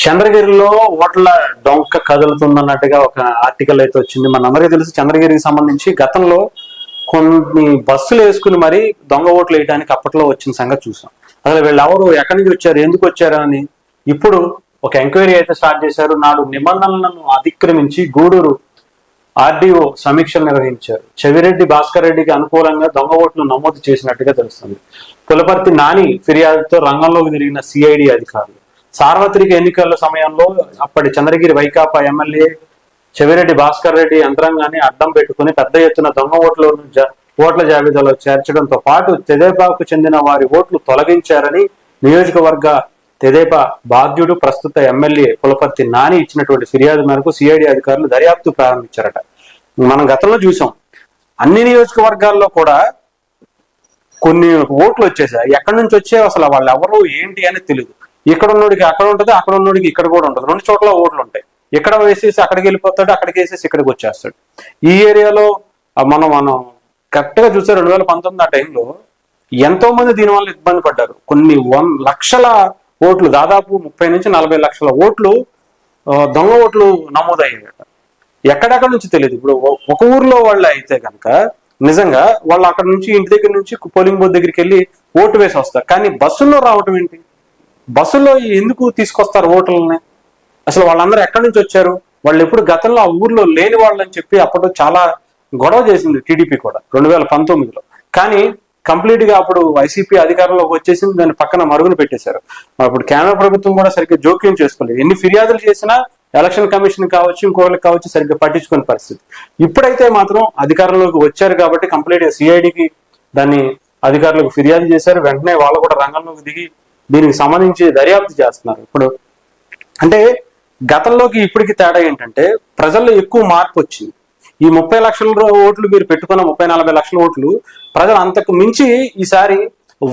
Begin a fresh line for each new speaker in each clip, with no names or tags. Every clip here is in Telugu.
చంద్రగిరిలో ఓట్ల డొంక కదులుతుందన్నట్టుగా ఒక ఆర్టికల్ అయితే వచ్చింది. మనందరికీ తెలుసు చంద్రగిరికి సంబంధించి గతంలో కొన్ని బస్సులు వేసుకుని మరి దొంగ ఓట్లు వేయడానికి అప్పట్లో వచ్చిన సంగతి చూసాం. అసలు వీళ్ళు ఎవరు, ఎక్కడి నుంచి వచ్చారు, ఎందుకు వచ్చారు అని ఇప్పుడు ఒక ఎంక్వైరీ అయితే స్టార్ట్ చేశారు. నాడు నిబంధనలను అతిక్రమించి గూడూరు ఆర్డీఓ సమీక్షలు నిర్వహించారు. చెవిరెడ్డి భాస్కర్ రెడ్డికి అనుకూలంగా దొంగ ఓట్లు నమోదు చేసినట్టుగా తెలుస్తుంది. పులపర్తి నాని ఫిర్యాదుతో రంగంలోకి తిరిగిన సిఐడి అధికారులు. సార్వత్రిక ఎన్నికల సమయంలో అప్పటి చంద్రగిరి వైకాపా ఎమ్మెల్యే చెవిరెడ్డి భాస్కర్ రెడ్డి యంత్రాంగాన్ని అడ్డం పెట్టుకుని పెద్ద ఎత్తున దొంగ ఓట్ల జాబితాలో చేర్చడంతో పాటు తెదేపాకు చెందిన వారి ఓట్లు తొలగించారని నియోజకవర్గ తెదేపా బాధ్యుడు ప్రస్తుత ఎమ్మెల్యే పులపర్తి నాని ఇచ్చినటువంటి ఫిర్యాదు మేరకు సిఐడి అధికారులు దర్యాప్తు ప్రారంభించారట. మనం గతంలో చూసాం, అన్ని నియోజకవర్గాల్లో కూడా కొన్ని ఓట్లు వచ్చేసాయి. ఎక్కడి నుంచి వచ్చాయో అసలు వాళ్ళు ఎవరు ఏంటి అనేది తెలియదు. ఇక్కడ ఉన్నోడికి అక్కడ ఉంటుంది, అక్కడ ఉన్నోడికి ఇక్కడ కూడా ఉంటుంది. రెండు చోట్ల ఓట్లు ఉంటాయి. ఇక్కడ వేసేసి అక్కడికి వెళ్ళిపోతాడు, అక్కడికి వేసేసి ఇక్కడికి వచ్చేస్తాడు. ఈ ఏరియాలో మనం కరెక్ట్ గా చూస్తే 2019 ఆ టైంలో ఎంతో మంది దీనివల్ల ఇబ్బంది పడ్డారు. కొన్ని లక్షల ఓట్లు, దాదాపు 30 నుంచి 40 లక్షల ఓట్లు దొంగ ఓట్లు నమోదయ్యాయట. ఎక్కడెక్కడ నుంచి తెలియదు. ఇప్పుడు ఒక ఊర్లో వాళ్ళు అయితే కనుక నిజంగా వాళ్ళు అక్కడ నుంచి ఇంటి దగ్గర నుంచి పోలింగ్ బూత్ దగ్గరికి వెళ్ళి ఓటు వేసి వస్తారు. కానీ బస్సుల్లో రావటం ఏంటి? బస్సుల్లో ఎందుకు తీసుకొస్తారు ఓట్లని? అసలు వాళ్ళందరూ ఎక్కడి నుంచి వచ్చారు? వాళ్ళు ఎప్పుడు గతంలో ఆ ఊర్లో లేని వాళ్ళని చెప్పి అప్పుడు చాలా గొడవ చేసింది టీడీపీ కూడా 2019లో. కానీ కంప్లీట్ గా అప్పుడు వైసీపీ అధికారంలోకి వచ్చేసింది, దాన్ని పక్కన మరుగున పెట్టేశారు. అప్పుడు కేంద్ర ప్రభుత్వం కూడా సరిగ్గా జోక్యం చేసుకోలేదు. ఎన్ని ఫిర్యాదులు చేసినా ఎలక్షన్ కమిషన్ కావచ్చు, ఇంకోళ్ళకి కావచ్చు, సరిగ్గా పట్టించుకునే పరిస్థితి. ఇప్పుడైతే మాత్రం అధికారంలోకి వచ్చారు కాబట్టి కంప్లీట్ గా సిఐడికి దాన్ని అధికారులకు ఫిర్యాదు చేశారు. వెంటనే వాళ్ళు కూడా రంగంలోకి దిగి దీనికి సంబంధించి దర్యాప్తు చేస్తున్నారు. ఇప్పుడు అంటే గతంలోకి ఇప్పటికి తేడా ఏంటంటే ప్రజల్లో ఎక్కువ మార్పు వచ్చింది. ఈ 30 లక్షల ఓట్లు మీరు పెట్టుకున్న 30-40 లక్షల ఓట్లు ప్రజలు అంతకు మించి ఈసారి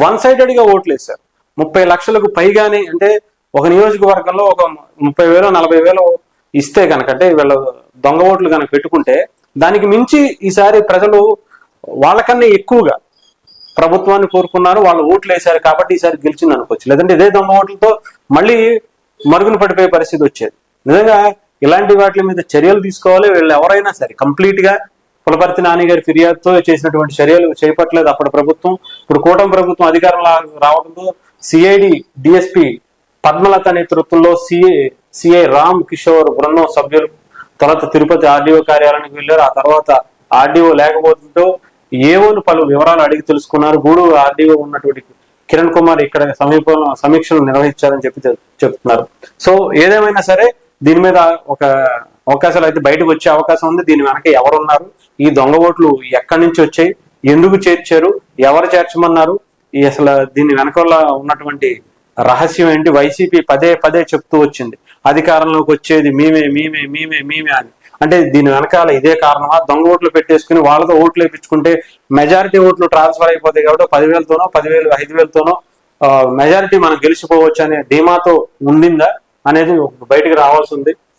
వన్ సైడెడ్ గా ఓట్లు వేశారు. 30 లక్షలకు పైగానే, అంటే ఒక నియోజకవర్గంలో ఒక 30,000-40,000 ఇస్తే కనుక, అంటే వీళ్ళ దొంగ ఓట్లు కనుక పెట్టుకుంటే దానికి మించి ఈసారి ప్రజలు వాళ్ళకన్నా ఎక్కువగా ప్రభుత్వాన్ని కోరుకున్నారు, వాళ్ళు ఓట్లు వేశారు కాబట్టి ఈసారి గెలిచింది అనుకోవచ్చు. లేదంటే ఇదే దొంగ ఓట్లతో మళ్ళీ మరుగున పడిపోయే పరిస్థితి వచ్చేది. నిజంగా ఇలాంటి వాటి మీద చర్యలు తీసుకోవాలి. వీళ్ళు ఎవరైనా సరే కంప్లీట్ గా పులపర్తి నాని గారి ఫిర్యాదుతో చేసినటువంటి చర్యలు చేపట్టలేదు అప్పటి ప్రభుత్వం. ఇప్పుడు కూటమి ప్రభుత్వం అధికారంలో రావడంతో సిఐడి డిఎస్పి పద్మలత నేతృత్వంలో సిఐ రామ్ కిషోర్ బృందం సభ్యులు తర్వాత తిరుపతి ఆర్డీఓ కార్యాలయానికి వెళ్ళారు. ఆ తర్వాత ఆర్డీఓ లేకపోవడంతో ఏవోను పలు వివరాలు అడిగి తెలుసుకున్నారు. గూడూరు ఆర్డీఓ ఉన్నటువంటి కిరణ్ కుమార్ ఇక్కడ సమీపంలో సమీక్షలు నిర్వహించారని చెప్తున్నారు. సో ఏదేమైనా సరే దీని మీద ఒక అవకాశాలు అయితే బయటకు వచ్చే అవకాశం ఉంది. దీని వెనక ఎవరున్నారు, ఈ దొంగ ఓట్లు ఎక్కడి నుంచి వచ్చాయి, ఎందుకు చేర్చారు, ఎవరు చేర్చమన్నారు, అసలు దీని వెనకాల ఉన్నటువంటి రహస్యం ఏంటి? వైసీపీ పదే పదే చెప్తూ వచ్చింది అధికారంలోకి వచ్చేది మేమే మేమే మేమే మేమే అని. అంటే దీని వెనకాల ఇదే కారణమా? దొంగ ఓట్లు పెట్టేసుకుని వాళ్ళతో ఓట్లు వేయించుకుంటే మెజారిటీ ఓట్లు ట్రాన్స్ఫర్ అయిపోతాయి కాబట్టి 10,000తోనో 10,000 5,000తోనో మెజారిటీ మనం గెలిచిపోవచ్చు అనే ధీమాతో ఉండిందా అనేది బయటకు రావాల్సి ఉంది.